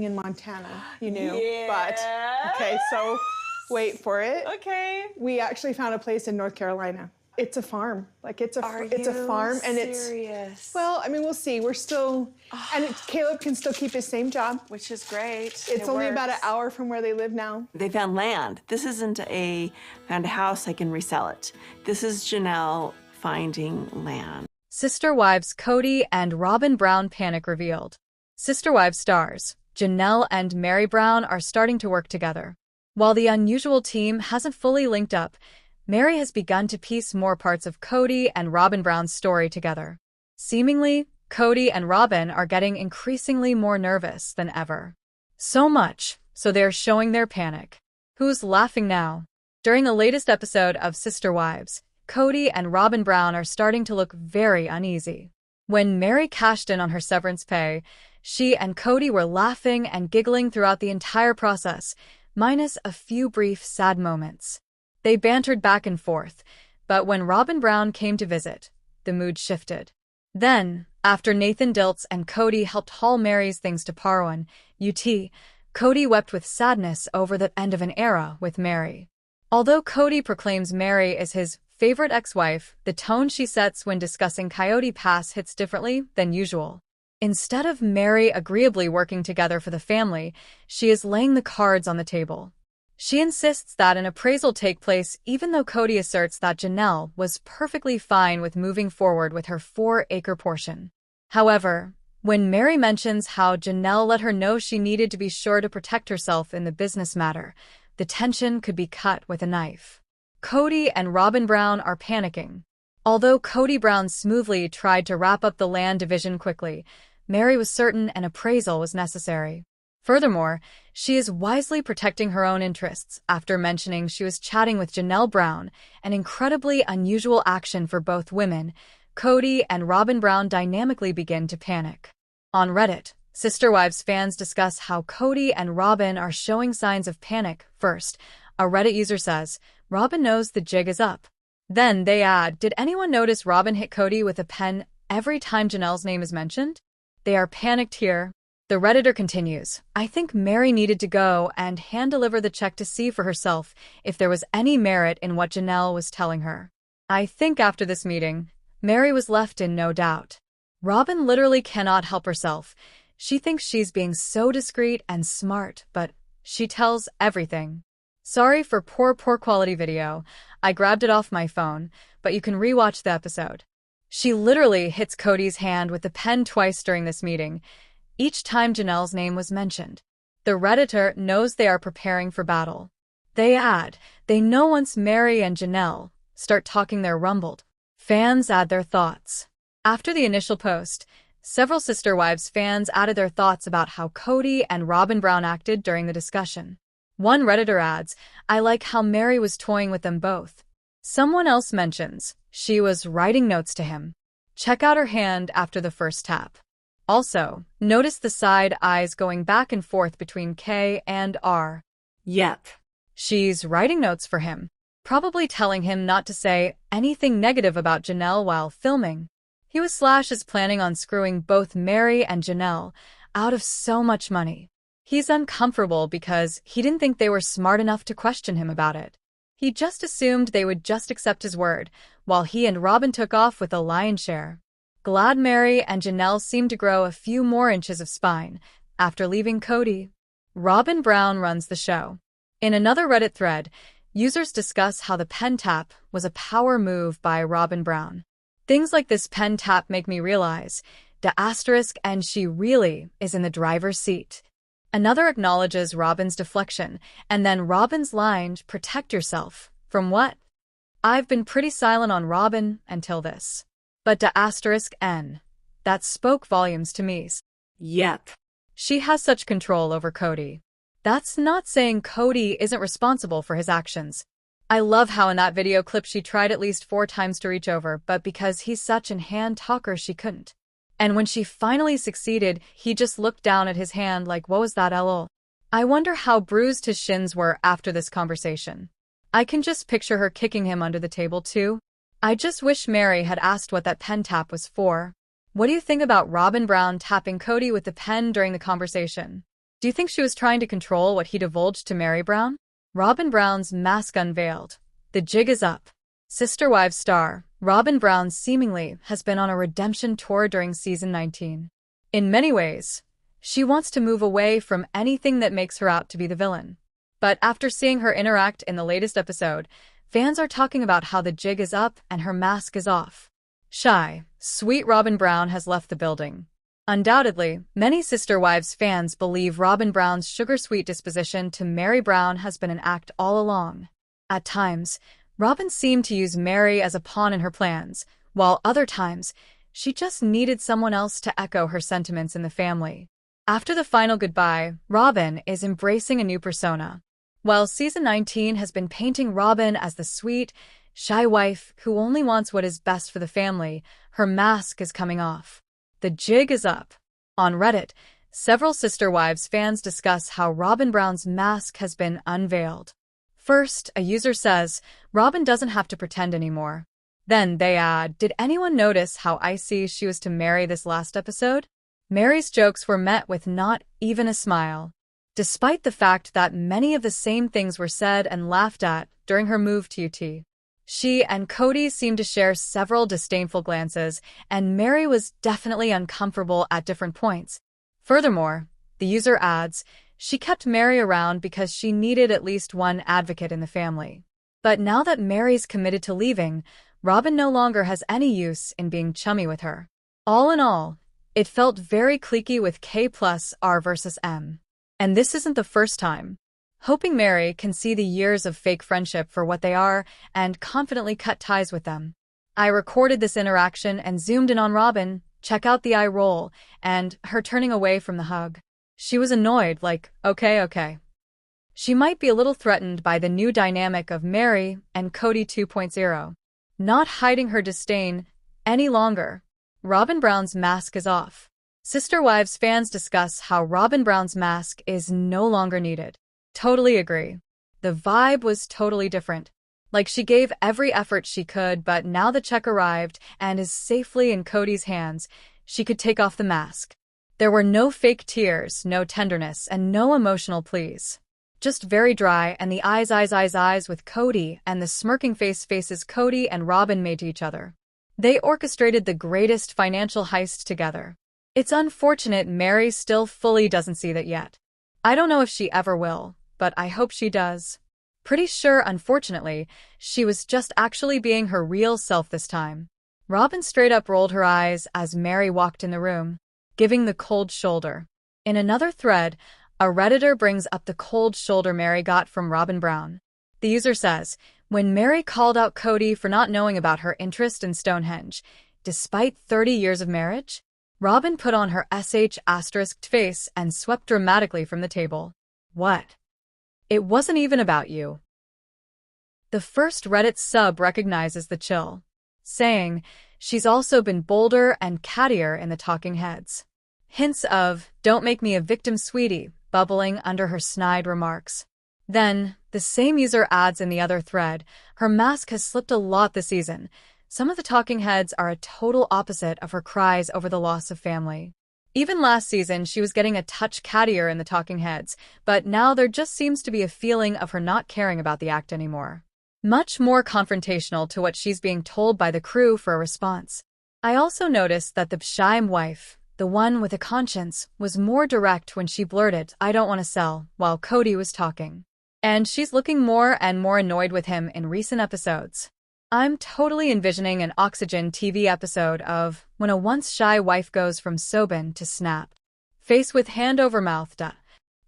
in Montana. You knew. Yeah. But, okay, so wait for it. Okay. We actually found a place in North Carolina. It's a farm. Like it's a farm and serious? well, I mean, we'll see. We're still and Caleb can still keep his same job, Which is great. It's only about an hour from where they live now. They found land. This isn't found a house, I can resell it. This is Janelle finding land. Sister Wives Cody and Robyn Brown panic revealed. Sister Wives stars Janelle and Meri Brown are starting to work together. While the unusual team hasn't fully linked up, Meri has begun to piece more parts of Cody and Robyn Brown's story together. Seemingly, Cody and Robyn are getting increasingly more nervous than ever. So much, so they're showing their panic. Who's laughing now? During the latest episode of Sister Wives, Cody and Robyn Brown are starting to look very uneasy. When Meri cashed in on her severance pay, she and Cody were laughing and giggling throughout the entire process, minus a few brief sad moments. They bantered back and forth, but when Robyn Brown came to visit, the mood shifted. Then, after Nathan Diltz and Cody helped haul Meri's things to Parwan, UT, Cody wept with sadness over the end of an era with Meri. Although Cody proclaims Meri is his favorite ex-wife, the tone she sets when discussing Coyote Pass hits differently than usual. Instead of Meri agreeably working together for the family, she is laying the cards on the table. She insists that an appraisal take place even though Cody asserts that Janelle was perfectly fine with moving forward with her 4-acre portion. However, when Meri mentions how Janelle let her know she needed to be sure to protect herself in the business matter, the tension could be cut with a knife. Cody and Robyn Brown are panicking. Although Cody Brown smoothly tried to wrap up the land division quickly, Meri was certain an appraisal was necessary. Furthermore, she is wisely protecting her own interests after mentioning she was chatting with Janelle Brown, an incredibly unusual action for both women. Cody and Robyn Brown dynamically begin to panic. On Reddit, Sister Wives fans discuss how Cody and Robyn are showing signs of panic. First, a Reddit user says, Robyn knows the jig is up. Then they add, did anyone notice Robyn hit Cody with a pen every time Janelle's name is mentioned? They are panicked here. The Redditor continues, I think Meri needed to go and hand-deliver the check to see for herself if there was any merit in what Janelle was telling her. I think after this meeting, Meri was left in no doubt. Robyn literally cannot help herself. She thinks she's being so discreet and smart, but she tells everything. Sorry for poor quality video. I grabbed it off my phone, but you can rewatch the episode. She literally hits Cody's hand with the pen twice during this meeting, each time Janelle's name was mentioned. The Redditor knows they are preparing for battle. They add, they know once Meri and Janelle start talking their rumbled. Fans add their thoughts. After the initial post, several Sister Wives fans added their thoughts about how Cody and Robyn Brown acted during the discussion. One Redditor adds, I like how Meri was toying with them both. Someone else mentions, she was writing notes to him. Check out her hand after the first tap. Also, notice the side eyes going back and forth between K and R. Yep. She's writing notes for him, probably telling him not to say anything negative about Janelle while filming. He was planning on screwing both Meri and Janelle out of so much money. He's uncomfortable because he didn't think they were smart enough to question him about it. He just assumed they would just accept his word, while he and Robyn took off with a lion's share. Glad Meri and Janelle seemed to grow a few more inches of spine after leaving Cody. Robyn Brown runs the show. In another Reddit thread, users discuss how the pen tap was a power move by Robyn Brown. Things like this pen tap make me realize, and she really is in the driver's seat. Another acknowledges Robyn's deflection, and then Robyn's line, protect yourself. From what? I've been pretty silent on Robyn until this. But N. That spoke volumes to me. Yep. She has such control over Cody. That's not saying Cody isn't responsible for his actions. I love how in that video clip she tried at least 4 times to reach over, but because he's such an hand talker she couldn't. And when she finally succeeded, he just looked down at his hand like, what was that, lol? I wonder how bruised his shins were after this conversation. I can just picture her kicking him under the table too. I just wish Meri had asked what that pen tap was for. What do you think about Robyn Brown tapping Cody with the pen during the conversation? Do you think she was trying to control what he divulged to Meri Brown? Robyn Brown's mask unveiled. The jig is up. Sister Wives star Robyn Brown seemingly has been on a redemption tour during season 19. In many ways, she wants to move away from anything that makes her out to be the villain. But after seeing her interact in the latest episode, fans are talking about how the jig is up and her mask is off. Shy, sweet Robyn Brown has left the building. Undoubtedly, many Sister Wives fans believe Robyn Brown's sugar-sweet disposition to Meri Brown has been an act all along. At times, Robyn seemed to use Meri as a pawn in her plans, while other times, she just needed someone else to echo her sentiments in the family. After the final goodbye, Robyn is embracing a new persona. While season 19 has been painting Robyn as the sweet, shy wife who only wants what is best for the family, her mask is coming off. The jig is up. On Reddit, several Sister Wives fans discuss how Robyn Brown's mask has been unveiled. First, a user says, Robyn doesn't have to pretend anymore. Then they add, did anyone notice how icy she was to Meri this last episode? Meri's jokes were met with not even a smile, despite the fact that many of the same things were said and laughed at during her move to UT. She and Cody seemed to share several disdainful glances, and Meri was definitely uncomfortable at different points. Furthermore, the user adds, she kept Meri around because she needed at least one advocate in the family. But now that Meri's committed to leaving, Robyn no longer has any use in being chummy with her. All in all, it felt very cliquey with K plus R versus M. And this isn't the first time. Hoping Meri can see the years of fake friendship for what they are and confidently cut ties with them. I recorded this interaction and zoomed in on Robyn, check out the eye roll, and her turning away from the hug. She was annoyed, like, okay. She might be a little threatened by the new dynamic of Meri and Cody 2.0. Not hiding her disdain any longer. Robyn Brown's mask is off. Sister Wives fans discuss how Robyn Brown's mask is no longer needed. Totally agree. The vibe was totally different. Like she gave every effort she could, but now the check arrived and is safely in Cody's hands, she could take off the mask. There were no fake tears, no tenderness, and no emotional pleas. Just very dry and the eyes with Cody and the smirking faces Cody and Robyn made to each other. They orchestrated the greatest financial heist together. It's unfortunate Meri still fully doesn't see that yet. I don't know if she ever will, but I hope she does. Pretty sure, unfortunately, she was just actually being her real self this time. Robyn straight up rolled her eyes as Meri walked in the room, giving the cold shoulder. In another thread, a Redditor brings up the cold shoulder Meri got from Robyn Brown. The user says, when Meri called out Cody for not knowing about her interest in Stonehenge, despite 30 years of marriage, Robyn put on her **** face and swept dramatically from the table. What? It wasn't even about you. The first Reddit sub recognizes the chill, saying, she's also been bolder and cattier in the talking heads. Hints of, don't make me a victim sweetie, bubbling under her snide remarks. Then, the same user adds in the other thread, her mask has slipped a lot this season. Some of the talking heads are a total opposite of her cries over the loss of family. Even last season, she was getting a touch cattier in the talking heads, but now there just seems to be a feeling of her not caring about the act anymore. Much more confrontational to what she's being told by the crew for a response. I also noticed that the shy wife, the one with a conscience, was more direct when she blurted, I don't want to sell, while Cody was talking. And she's looking more and more annoyed with him in recent episodes. I'm totally envisioning an Oxygen TV episode of when a once shy wife goes from Sobin to Snap. Face with hand over mouth.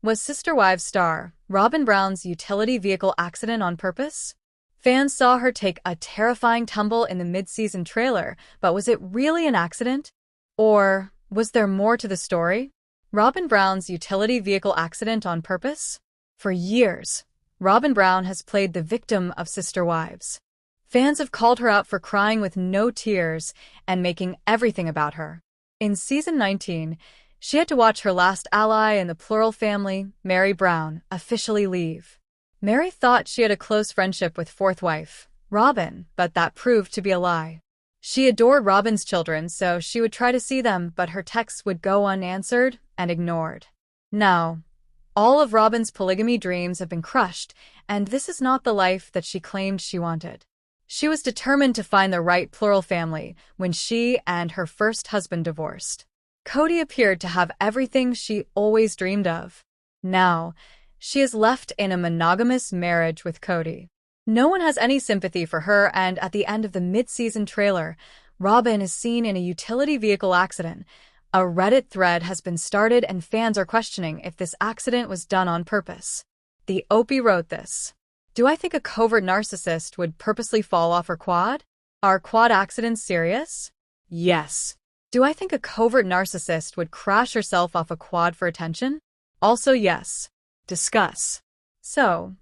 Was Sister Wives star Robyn Brown's utility vehicle accident on purpose? Fans saw her take a terrifying tumble in the mid-season trailer, but was it really an accident? Or was there more to the story? Robyn Brown's utility vehicle accident on purpose? For years, Robyn Brown has played the victim of Sister Wives. Fans have called her out for crying with no tears and making everything about her. In season 19, she had to watch her last ally in the plural family, Meri Brown, officially leave. Meri thought she had a close friendship with fourth wife, Robyn, but that proved to be a lie. She adored Robyn's children, so she would try to see them, but her texts would go unanswered and ignored. Now, All of Robyn's polygamy dreams have been crushed, and this is not the life that she claimed she wanted. She was determined to find the right plural family when she and her first husband divorced. Cody appeared to have everything she always dreamed of. Now, she is left in a monogamous marriage with Cody. No one has any sympathy for her, and at the end of the mid-season trailer, Robyn is seen in a utility vehicle accident. A Reddit thread has been started and fans are questioning if this accident was done on purpose. The Opie wrote this. Do I think a covert narcissist would purposely fall off her quad? Are quad accidents serious? Yes. Do I think a covert narcissist would crash herself off a quad for attention? Also yes. Discuss. So,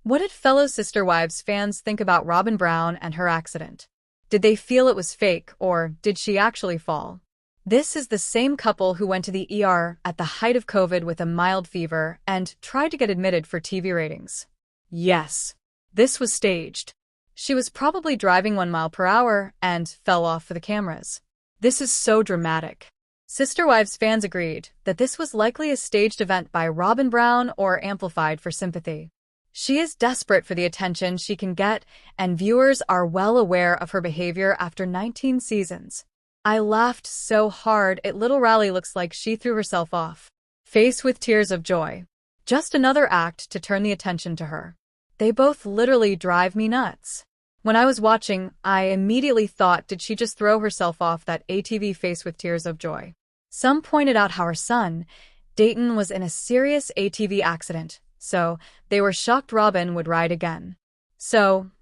what did fellow Sister Wives fans think about Robyn Brown and her accident? Did they feel it was fake, or did she actually fall? This is the same couple who went to the ER at the height of COVID with a mild fever and tried to get admitted for TV ratings. Yes, this was staged. She was probably driving 1 mile per hour and fell off for the cameras. This is so dramatic. Sister Wives fans agreed that this was likely a staged event by Robyn Brown or amplified for sympathy. She is desperate for the attention she can get, and viewers are well aware of her behavior after 19 seasons. I laughed so hard it literally looks like she threw herself off. Face with tears of joy. Just another act to turn the attention to her. They both literally drive me nuts. When I was watching, I immediately thought, did she just throw herself off that ATV face with tears of joy? Some pointed out how her son, Dayton, was in a serious ATV accident, so they were shocked Robyn would ride again. So,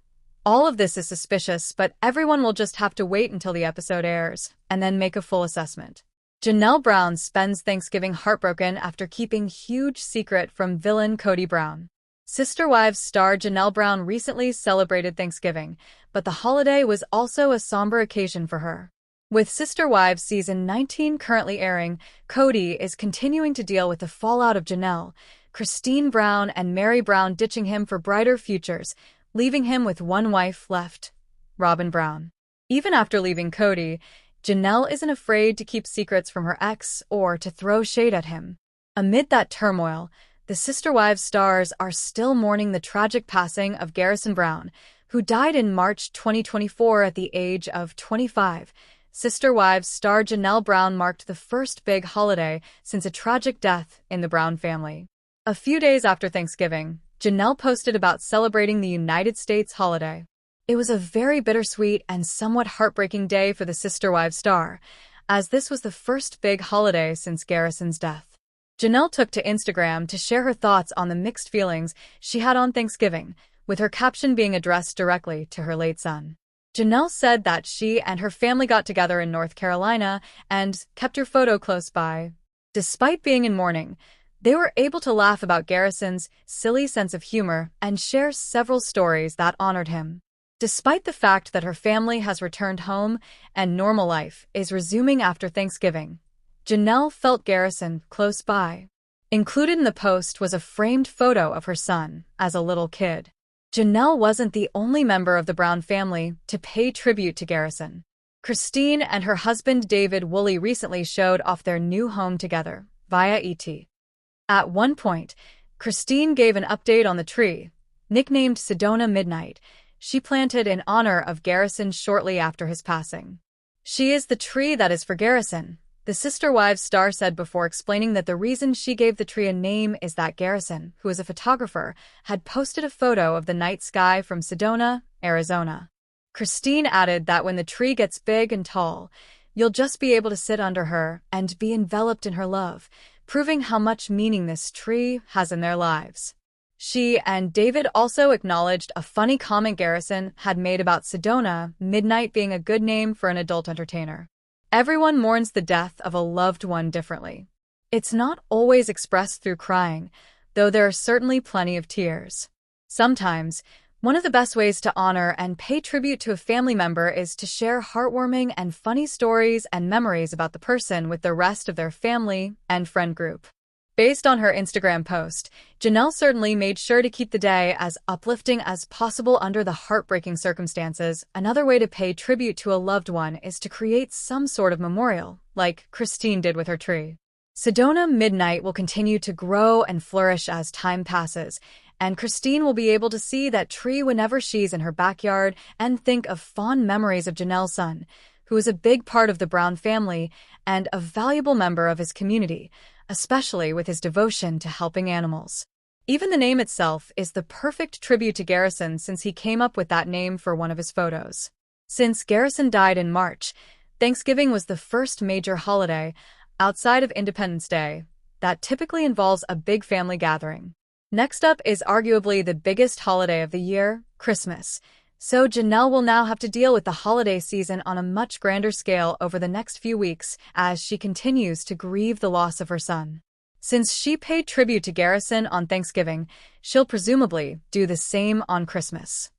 all of this is suspicious, but everyone will just have to wait until the episode airs, and then make a full assessment. Janelle Brown spends Thanksgiving heartbroken after keeping huge secret from villain Cody Brown. Sister Wives star Janelle Brown recently celebrated Thanksgiving, but the holiday was also a somber occasion for her. With Sister Wives Season 19 currently airing, Cody is continuing to deal with the fallout of Janelle, Christine Brown and Meri Brown ditching him for brighter futures, leaving him with one wife left, Robyn Brown. Even after leaving Cody, Janelle isn't afraid to keep secrets from her ex or to throw shade at him. Amid that turmoil, the Sister Wives stars are still mourning the tragic passing of Garrison Brown, who died in March 2024 at the age of 25. Sister Wives star Janelle Brown marked the first big holiday since a tragic death in the Brown family. A few days after Thanksgiving, Janelle posted about celebrating the United States holiday. It was a very bittersweet and somewhat heartbreaking day for the Sister Wives star, as this was the first big holiday since Garrison's death. Janelle took to Instagram to share her thoughts on the mixed feelings she had on Thanksgiving, with her caption being addressed directly to her late son. Janelle said that she and her family got together in North Carolina and kept her photo close by. Despite being in mourning, they were able to laugh about Garrison's silly sense of humor and share several stories that honored him. Despite the fact that her family has returned home and normal life is resuming after Thanksgiving, Janelle felt Garrison close by. Included in the post was a framed photo of her son as a little kid. Janelle wasn't the only member of the Brown family to pay tribute to Garrison. Christine and her husband David Woolley recently showed off their new home together via ET. At one point, Christine gave an update on the tree, nicknamed Sedona Midnight, she planted in honor of Garrison shortly after his passing. She is the tree that is for Garrison, the Sister Wives star said before explaining that the reason she gave the tree a name is that Garrison, who is a photographer, had posted a photo of the night sky from Sedona, Arizona. Christine added that when the tree gets big and tall, you'll just be able to sit under her and be enveloped in her love, proving how much meaning this tree has in their lives. She and David also acknowledged a funny comment Garrison had made about Sedona Midnight being a good name for an adult entertainer. Everyone mourns the death of a loved one differently. It's not always expressed through crying, though there are certainly plenty of tears. Sometimes, one of the best ways to honor and pay tribute to a family member is to share heartwarming and funny stories and memories about the person with the rest of their family and friend group. Based on her Instagram post, Janelle certainly made sure to keep the day as uplifting as possible under the heartbreaking circumstances. Another way to pay tribute to a loved one is to create some sort of memorial, like Christine did with her tree. Sedona Midnight will continue to grow and flourish as time passes, and Christine will be able to see that tree whenever she's in her backyard and think of fond memories of Janelle's son, who is a big part of the Brown family and a valuable member of his community, especially with his devotion to helping animals. Even the name itself is the perfect tribute to Garrison since he came up with that name for one of his photos. Since Garrison died in March, Thanksgiving was the first major holiday, outside of Independence Day, that typically involves a big family gathering. Next up is arguably the biggest holiday of the year, Christmas. So Janelle will now have to deal with the holiday season on a much grander scale over the next few weeks as she continues to grieve the loss of her son. Since she paid tribute to Garrison on Thanksgiving, she'll presumably do the same on Christmas.